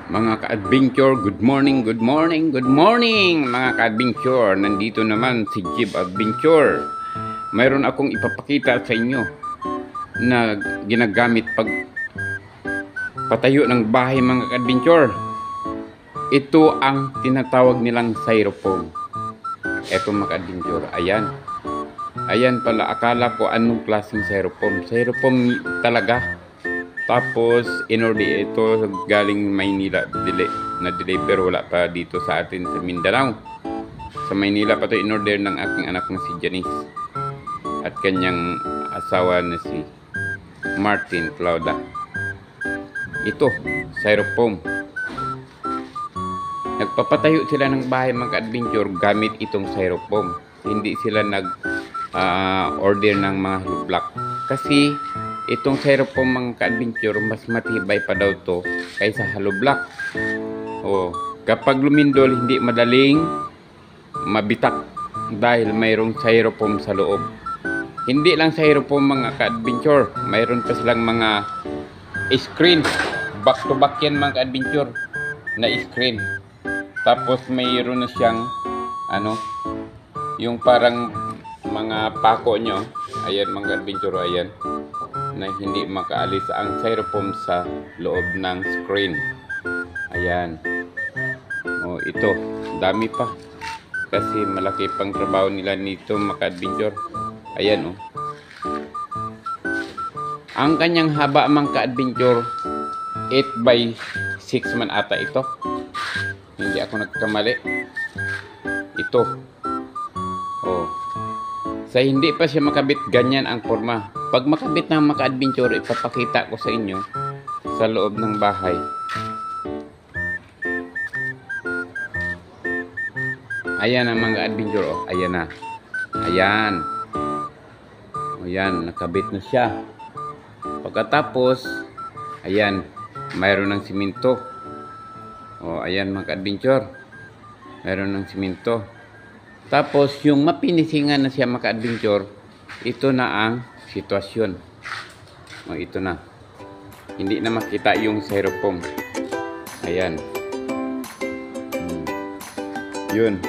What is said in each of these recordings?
Mga ka-adventure, good morning, good morning, good morning mga ka-adventure. Nandito naman si Jeep Adventure. Mayroon akong ipapakita sa inyo na ginagamit pag patayo ng bahay mga ka-adventure. Ito ang tinatawag nilang styrofoam. Ito mga ka-adventure, ayan. Ayan pala, akala ko anong klaseng styrofoam. Styrofoam talaga. Tapos, in-order ito galing Maynila, na-deliver, wala pa dito sa atin sa Mindanao. Sa Maynila pa ito in-order ng aking anak na si Janice at kanyang asawa na si Martin Claudia. Ito, styrofoam. Nagpapatayo sila ng bahay mga adventure gamit itong styrofoam. Hindi sila order ng mga hollow block. Kasi itong styrofoam mga ka-adventure, mas matibay pa daw to kaysa hollow block. Kapag lumindol, hindi madaling mabitak dahil mayroong styrofoam sa loob. Hindi lang styrofoam mga ka-adventure, mayroon pa silang mga screen. Back to back yan mga ka-adventure na screen. Tapos mayroon na siyang yung parang mga pako nyo. Ayan mga adventure, ayan, na hindi makaalis ang styrofoam sa loob ng screen. Ayan. Ito, dami pa. Kasi malaki pang trabaho nila nito mga adventure. Ayan Ang kanyang haba mga adventure 8 by 6 man ata ito. Hindi ako nagkamali. Ito. Sa hindi pa siya makabit, ganyan ang forma. Pag makabit ng mga adventure, ipapakita ko sa inyo sa loob ng bahay. Ayan ang mga adventure. Ayan na. Ayan. Ayan, nakabit na siya. Pagkatapos, ayan, mayroon ng simento. Ayan mga adventure. Mayroon ng simento. Tapos, yung mapinisingan na siya mga adventure, ito na ang sitwasyon. Ito na. Hindi na makita yung styrofoam. Ayan. Yun.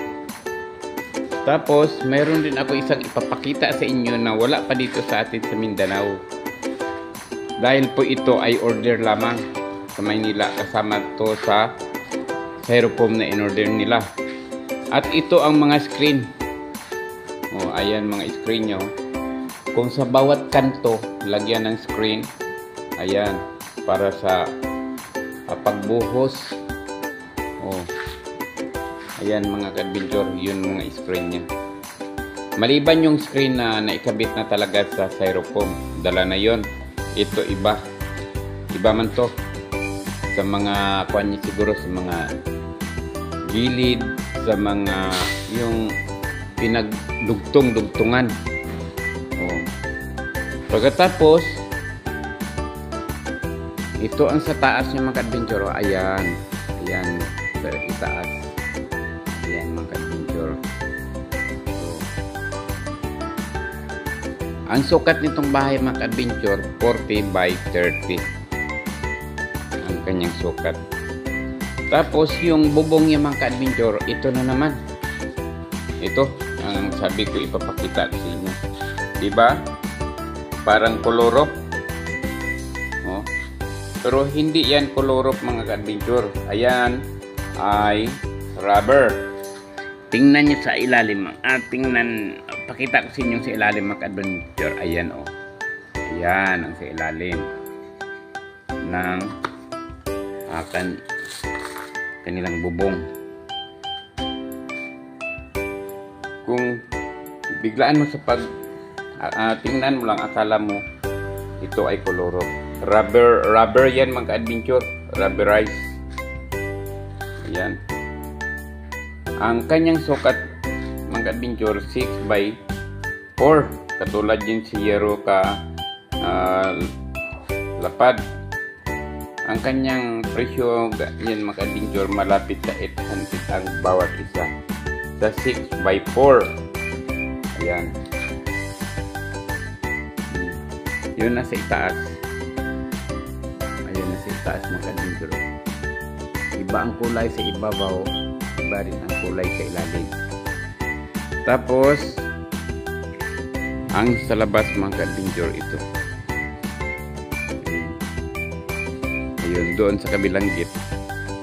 Tapos, mayroon din ako isang ipapakita sa inyo na wala pa dito sa atin sa Mindanao. Dahil po ito ay order lamang sa Maynila. Kasama to sa styrofoam na in-order nila. At ito ang mga screen. Ayan mga screen nyo. Kung sa bawat kanto, lagyan ng screen. Ayan. Para sa pagbuhos. Ayan mga ka-adventure. Yun mga screen nya. Maliban yung screen na naikabit na talaga sa styrofoam. Dala na yon. Ito iba. Iba man to. Sa mga kuwan niya siguro, sa mga gilid, sa mga yung pinagdugtong-dugtungan. Pagkatapos, ito ang sa taas niya mga adventure. Ayan. Ayan. Sa itaas. Ayan mga adventure. Ang sukat nitong bahay mga adventure, 40 by 30. Ang kanyang sukat. Tapos yung bubong niya mga ka-adventure, ito na naman. Ito, ang sabi ko ipapakita sa inyo. Diba? Parang kolorok. Pero hindi yan kolorok mga ka-adventure. Ayan ay rubber. Tingnan nyo sa ilalim. Pakita ko sa inyo sa ilalim mga ka-adventure. Ayan Ayan ang sa ilalim ng kanilang bubong. Kung biglaan mo sa tingnan mo lang, akala mo ito ay koloro. Rubber yan mga adventure. Rubberize. Ayan. Ang kanyang sukat mga adventure 6 by 4. Katulad yung si Yero lapad. Ang kanyang presyo yan mga adventure, malapit sa 800 ang bawat isa. Sa 6 by 4. Ayan. Yun na sa itaas. Ayun na sa itaas mga adventure. Iba ang kulay sa ibabaw, iba rin ang kulay sa ilalim. Tapos, ang sa labas mga ka-adventure ito. Ayun, doon sa kabilang gate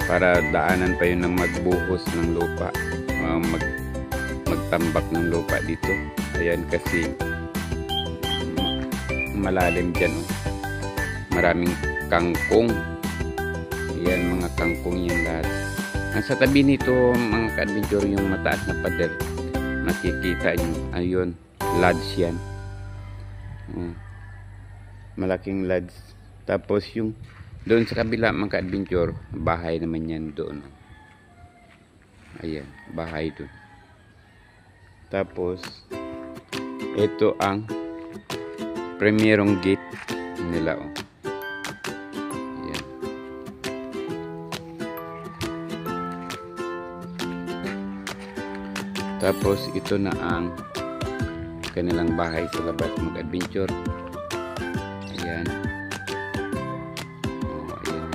para daanan pa yun ng magbuhos ng lupa, magtambak ng lupa dito. Ayan, kasi malalim dyan, oh. Maraming kangkong. Ayan, mga kangkong yan lahat. Ang sa tabi nito mga ka-adventure, yung mataas na pader, nakikita nyo, ayun, lodge yan. Malaking lodge. Tapos yung doon sa kabila mga ka-adventure, bahay naman yan doon. Ayan, bahay doon. Tapos ito ang primerong gate nila, oh. Ayan. Tapos ito na ang kanilang bahay sa labas mga adventure. Ayan. Oh, ayan.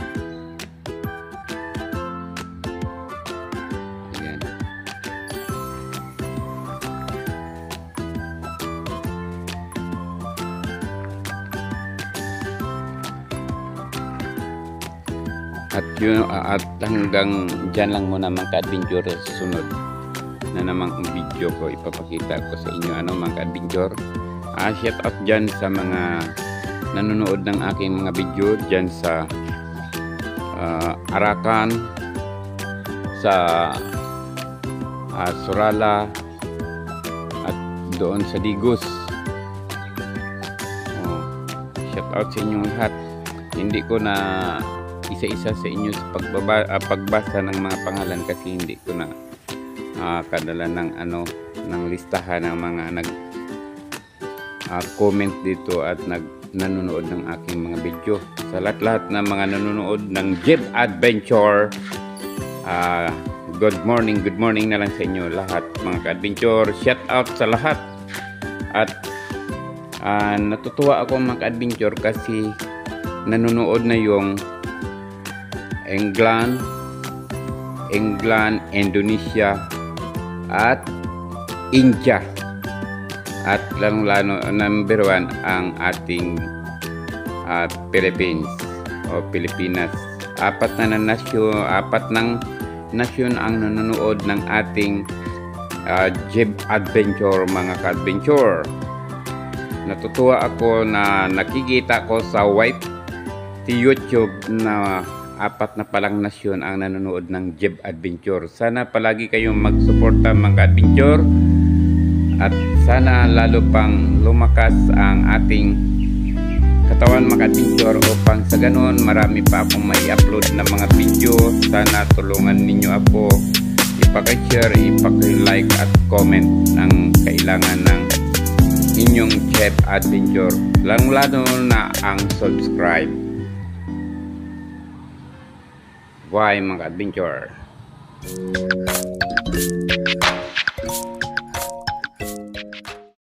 Ayan. At hanggang dyan lang muna mga ka-adventure. Susunod na namang video ko, ipapakita ko sa inyo mga ka-adventure. Shout out dyan sa mga nanonood ng aking mga video dyan sa Arakan, sa Surala, at doon sa Digos. Shout out sa inyong lahat. Hindi ko na isa-isa sa inyo sa pagbasa ng mga pangalan kasi hindi ko na kadala ng ng listahan ng mga comment dito at nanonood ng aking mga video. Sa lahat-lahat ng mga nanonood ng Jib Adventure, good morning na lang sa inyo lahat mga ka-adventure. Shout out sa lahat. At natutuwa ako mga ka-adventure kasi nanonood na yung England, Indonesia, at India. At lalong-lalo number 1 ang ating Philippines o Pilipinas. Apat ng nasyon ang nanonood ng ating Jib Adventure mga ka-adventure. Natutuwa ako na nakikita ko sa YouTube na apat na palang nasyon ang nanonood ng Jib Adventure. Sana palagi kayong magsuporta mga adventure at sana lalo pang lumakas ang ating katawan mga adventure upang sa ganun marami pa akong may upload na mga video. Sana tulungan ninyo ako, ipaka-share, ipaka-like at comment ang kailangan ng inyong Jib Adventure, lalo na ang subscribe. Why mga adventure?